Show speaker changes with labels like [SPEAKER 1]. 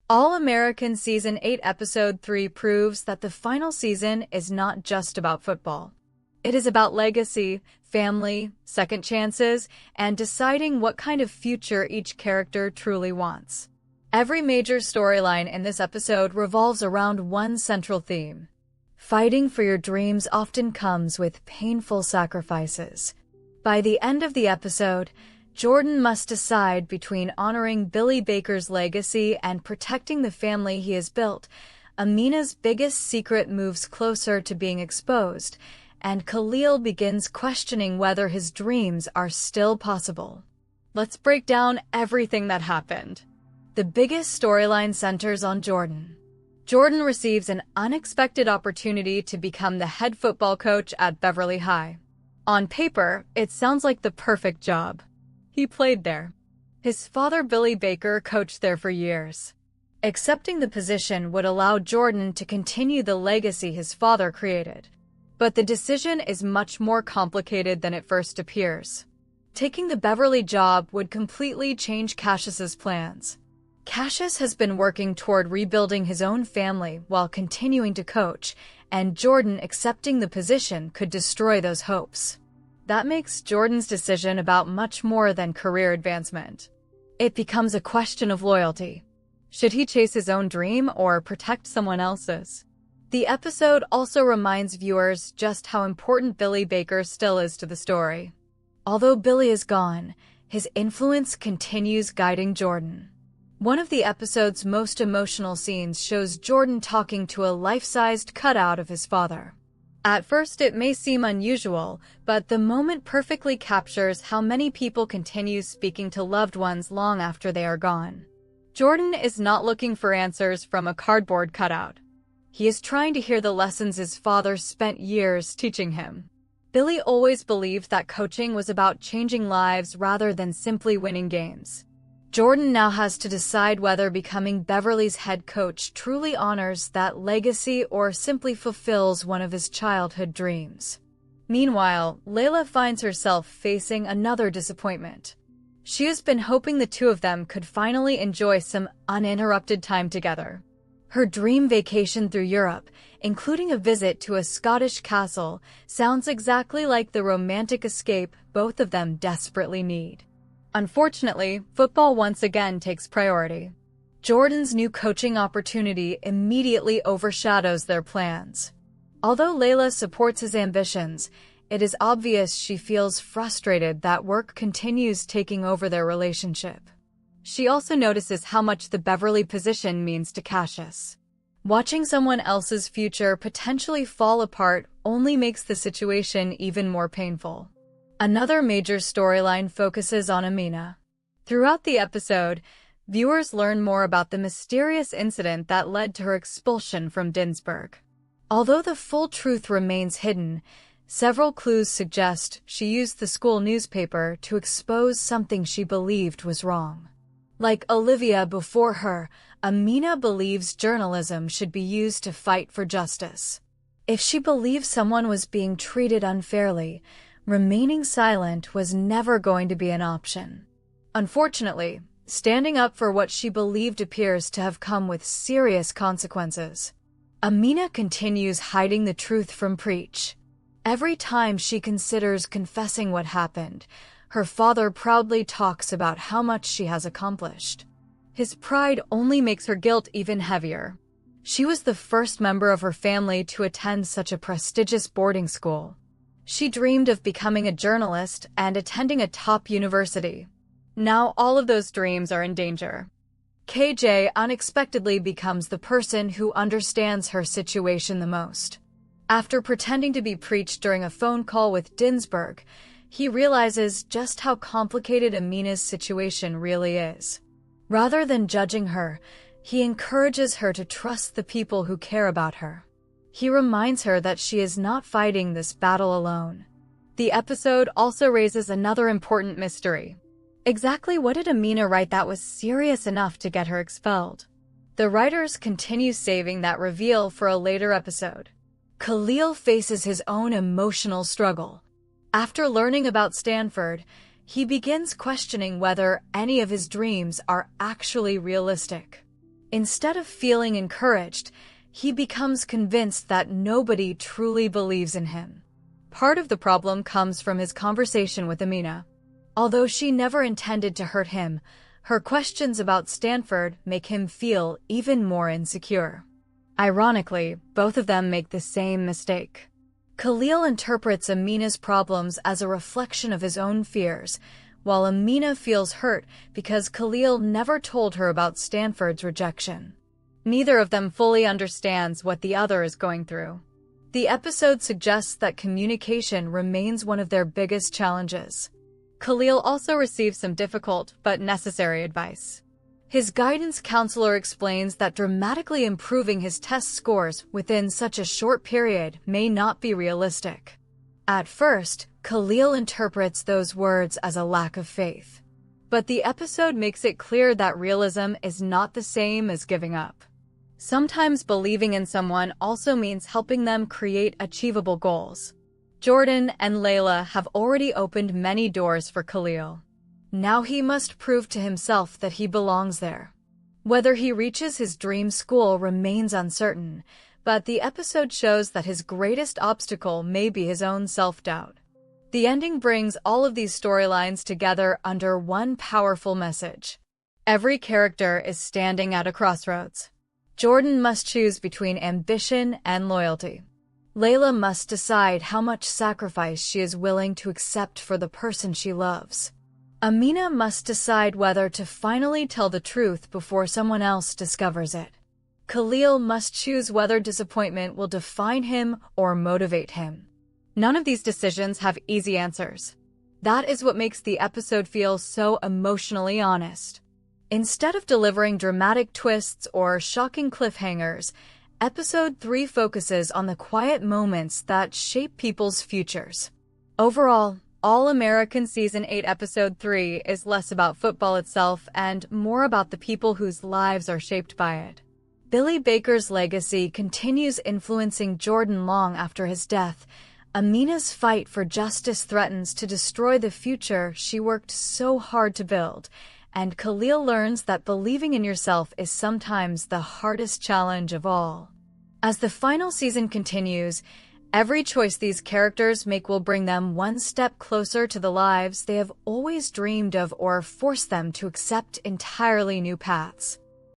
[SPEAKER 1] All-American Season 8 Episode 3 proves that the final season is not just about football. It is about legacy, family, second chances, and deciding what kind of future each character truly wants. Every major storyline in this episode revolves around one central theme. Fighting for your dreams often comes with painful sacrifices. By the end of the episode, Jordan must decide between honoring Billy Baker's legacy and protecting the family he has built. Amina's biggest secret moves closer to being exposed, and Khalil begins questioning whether his dreams are still possible. Let's break down everything that happened. The biggest storyline centers on Jordan. Jordan receives an unexpected opportunity to become the head football coach at Beverly High. On paper, it sounds like the perfect job. He played there. His father, Billy Baker, coached there for years. Accepting the position would allow Jordan to continue the legacy his father created. But the decision is much more complicated than it first appears. Taking the Beverly job would completely change Cassius's plans. Cassius has been working toward rebuilding his own family while continuing to coach, and Jordan accepting the position could destroy those hopes. That makes Jordan's decision about much more than career advancement. It becomes a question of loyalty. Should he chase his own dream or protect someone else's? The episode also reminds viewers just how important Billy Baker still is to the story. Although Billy is gone, his influence continues guiding Jordan. One of the episode's most emotional scenes shows Jordan talking to a life-sized cutout of his father. At first it may seem unusual, but the moment perfectly captures how many people continue speaking to loved ones long after they are gone. Jordan is not looking for answers from a cardboard cutout. He is trying to hear the lessons his father spent years teaching him. Billy always believed that coaching was about changing lives rather than simply winning games. Jordan now has to decide whether becoming Beverly's head coach truly honors that legacy or simply fulfills one of his childhood dreams. Meanwhile, Layla finds herself facing another disappointment. She has been hoping the two of them could finally enjoy some uninterrupted time together. Her dream vacation through Europe, including a visit to a Scottish castle, sounds exactly like the romantic escape both of them desperately need. Unfortunately, football once again takes priority. Jordan's new coaching opportunity immediately overshadows their plans. Although Layla supports his ambitions, it is obvious she feels frustrated that work continues taking over their relationship. She also notices how much the Beverly position means to Cassius. Watching someone else's future potentially fall apart only makes the situation even more painful. Another major storyline focuses on Amina. Throughout the episode, viewers learn more about the mysterious incident that led to her expulsion from Dinsburg. Although the full truth remains hidden, several clues suggest she used the school newspaper to expose something she believed was wrong. Like Olivia before her, Amina believes journalism should be used to fight for justice. If she believed someone was being treated unfairly, remaining silent was never going to be an option. Unfortunately, standing up for what she believed appears to have come with serious consequences. Amina continues hiding the truth from Preach. Every time she considers confessing what happened, her father proudly talks about how much she has accomplished. His pride only makes her guilt even heavier. She was the first member of her family to attend such a prestigious boarding school. She dreamed of becoming a journalist and attending a top university. Now all of those dreams are in danger. KJ unexpectedly becomes the person who understands her situation the most. After pretending to be Preach during a phone call with Dinsburg, he realizes just how complicated Amina's situation really is. Rather than judging her, he encourages her to trust the people who care about her. He reminds her that she is not fighting this battle alone. The episode also raises another important mystery. Exactly what did Amina write that was serious enough to get her expelled? The writers continue saving that reveal for a later episode. Khalil faces his own emotional struggle. After learning about Stanford, he begins questioning whether any of his dreams are actually realistic. Instead of feeling encouraged, he becomes convinced that nobody truly believes in him. Part of the problem comes from his conversation with Amina. Although she never intended to hurt him, her questions about Stanford make him feel even more insecure. Ironically, both of them make the same mistake. Khalil interprets Amina's problems as a reflection of his own fears, while Amina feels hurt because Khalil never told her about Stanford's rejection. Neither of them fully understands what the other is going through. The episode suggests that communication remains one of their biggest challenges. Khalil also receives some difficult but necessary advice. His guidance counselor explains that dramatically improving his test scores within such a short period may not be realistic. At first, Khalil interprets those words as a lack of faith. But the episode makes it clear that realism is not the same as giving up. Sometimes believing in someone also means helping them create achievable goals. Jordan and Layla have already opened many doors for Khalil. Now he must prove to himself that he belongs there. Whether he reaches his dream school remains uncertain, but the episode shows that his greatest obstacle may be his own self-doubt. The ending brings all of these storylines together under one powerful message. Every character is standing at a crossroads. Jordan must choose between ambition and loyalty. Layla must decide how much sacrifice she is willing to accept for the person she loves. Amina must decide whether to finally tell the truth before someone else discovers it. Khalil must choose whether disappointment will define him or motivate him. None of these decisions have easy answers. That is what makes the episode feel so emotionally honest. Instead of delivering dramatic twists or shocking cliffhangers, Episode 3 focuses on the quiet moments that shape people's futures. Overall, All-American Season 8 Episode 3 is less about football itself and more about the people whose lives are shaped by it. Billy Baker's legacy continues influencing Jordan long after his death. Amina's fight for justice threatens to destroy the future she worked so hard to build, and Khalil learns that believing in yourself is sometimes the hardest challenge of all. As the final season continues, every choice these characters make will bring them one step closer to the lives they have always dreamed of or force them to accept entirely new paths.